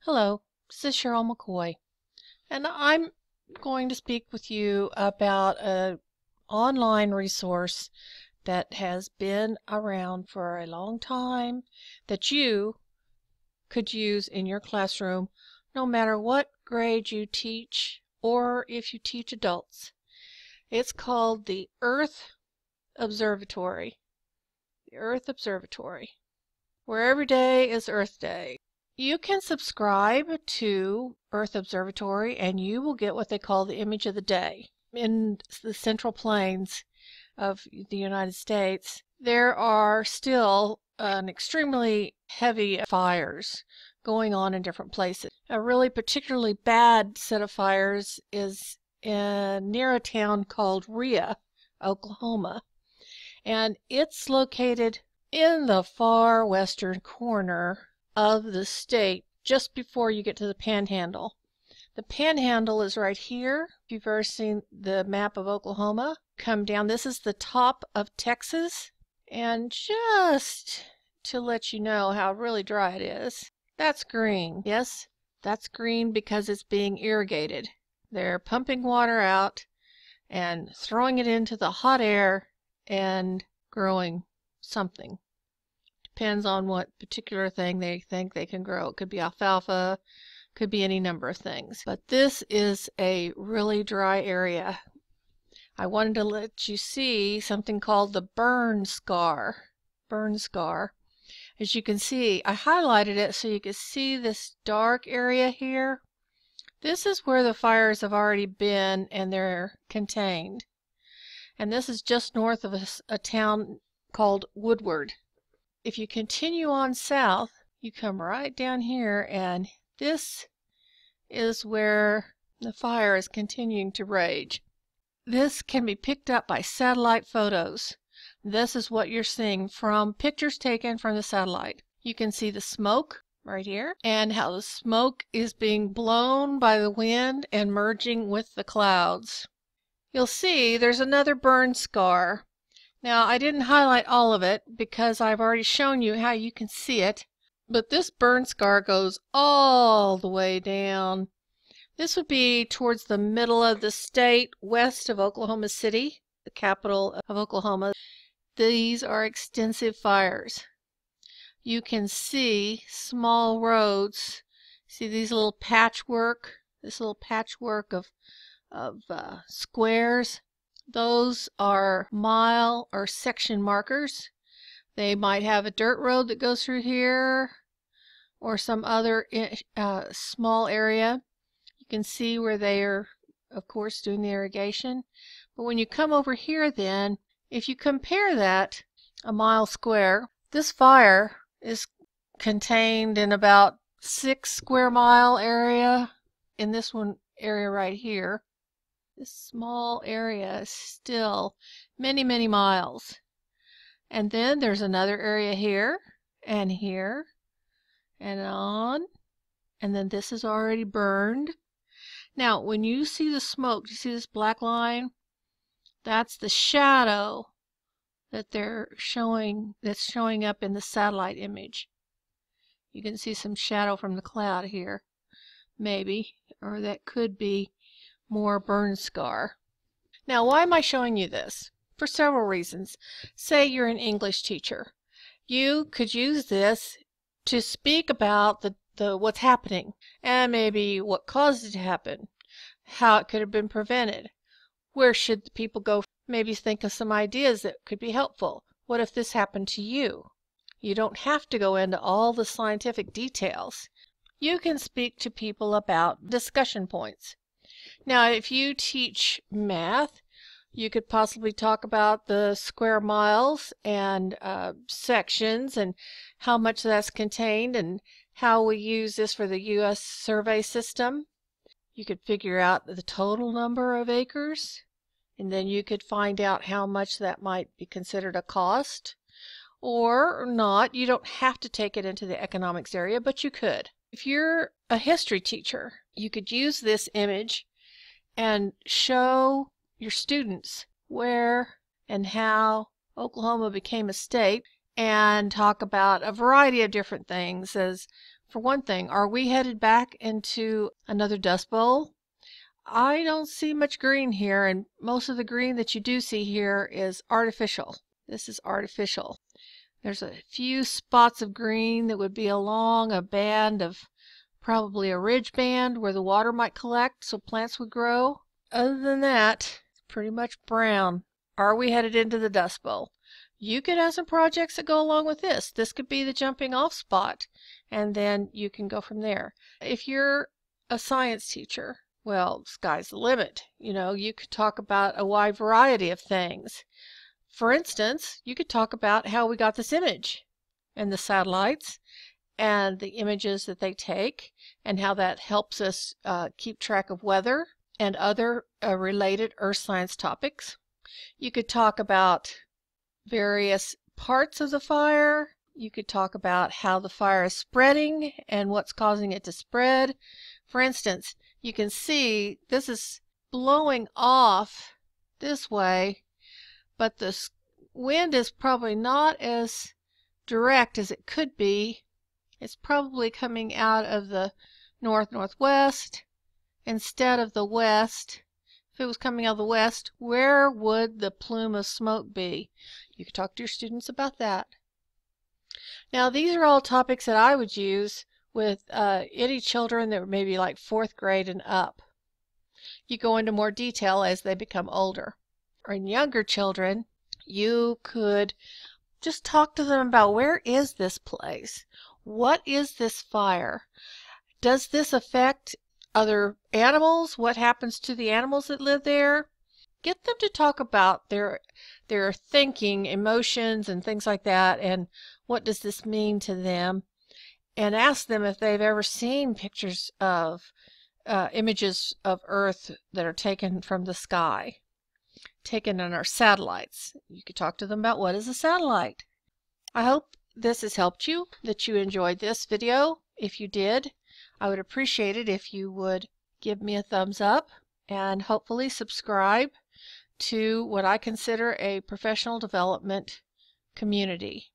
Hello, this is Sheryl McCoy, and I'm going to speak with you about an online resource that has been around for a long time that you could use in your classroom no matter what grade you teach or if you teach adults. It's called the Earth Observatory. The Earth Observatory, where every day is Earth Day. You can subscribe to Earth Observatory and you will get what they call the image of the day. In the Central Plains of the United States, there are still an extremely heavy fires going on in different places. A really particularly bad set of fires is near a town called Rhea, Oklahoma, and it's located in the far western corner of the state just before you get to the Panhandle. The Panhandle is right here. If you've ever seen the map of Oklahoma, come down. This is the top of Texas. And just to let you know how really dry it is, that's green. Yes, that's green because it's being irrigated. They're pumping water out and throwing it into the hot air and growing something. Depends on what particular thing they think they can grow. It could be alfalfa, could be any number of things. But this is a really dry area. I wanted to let you see something called the burn scar. Burn scar. As you can see, I highlighted it so you can see this dark area here. This is where the fires have already been and they're contained. And this is just north of a town called Woodward. If you continue on south, you come right down here, and this is where the fire is continuing to rage. This can be picked up by satellite photos. This is what you're seeing from pictures taken from the satellite. You can see the smoke right here, and how the smoke is being blown by the wind and merging with the clouds. You'll see there's another burn scar. Now, I didn't highlight all of it because I've already shown you how you can see it, but this burn scar goes all the way down. This would be towards the middle of the state, west of Oklahoma City, the capital of Oklahoma. These are extensive fires. You can see small roads. See these little patchwork, this little patchwork of squares? Those are mile or section markers. They might have a dirt road that goes through here or some other small area. You can see where they are, of course, doing the irrigation. But when you come over here then, if you compare that, a mile square, this fire is contained in about 6 square mile area in this one area right here. This small area is still many, many miles. And then there's another area here, and on. And then this is already burned. Now, when you see the smoke, do you see this black line? That's the shadow that they're showing, that's showing up in the satellite image. You can see some shadow from the cloud here, maybe, or that could be more burn scar. Now, why am I showing you this? For several reasons. Say you're an English teacher. You could use this to speak about what's happening, and maybe what caused it to happen, how it could have been prevented, where should the people go, maybe think of some ideas that could be helpful. What if this happened to you? You don't have to go into all the scientific details. You can speak to people about discussion points. Now, if you teach math, you could possibly talk about the square miles and sections and how much that's contained and how we use this for the U.S. survey system. You could figure out the total number of acres, and then you could find out how much that might be considered a cost or not. You don't have to take it into the economics area, but you could. If you're a history teacher, you could use this image and show your students where and how Oklahoma became a state and talk about a variety of different things as For one thing, are we headed back into another Dust Bowl? I don't see much green here, and most of the green that you do see here is artificial. This is artificial. There's a few spots of green that would be along a band of probably a ridge band where the water might collect so plants would grow. Other than that, it's pretty much brown. Are we headed into the Dust Bowl? You could have some projects that go along with this. This could be the jumping off spot, and then you can go from there. If you're a science teacher, well, sky's the limit. You could talk about a wide variety of things. For instance, you could talk about how we got this image and the satellites and the images that they take and how that helps us keep track of weather and other related earth science topics. You could talk about various parts of the fire. You could talk about how the fire is spreading and what's causing it to spread. For instance, you can see this is blowing off this way, but the wind is probably not as direct as it could be. It's probably coming out of the north-northwest instead of the west. If it was coming out of the west, where would the plume of smoke be? You could talk to your students about that. Now, these are all topics that I would use with any children that were maybe like 4th grade and up. You go into more detail as they become older. Or in younger children, you could just talk to them about, where is this place? What is this fire? Does this affect other animals? What happens to the animals that live there? Get them to talk about their thinking, emotions, and things like that, and what does this mean to them? And ask them if they've ever seen pictures of images of Earth that are taken from the sky, taken on our satellites. You could talk to them about, what is a satellite? I hope this has helped you, that you enjoyed this video. If you did, I would appreciate it if you would give me a thumbs up and hopefully subscribe to what I consider a professional development community.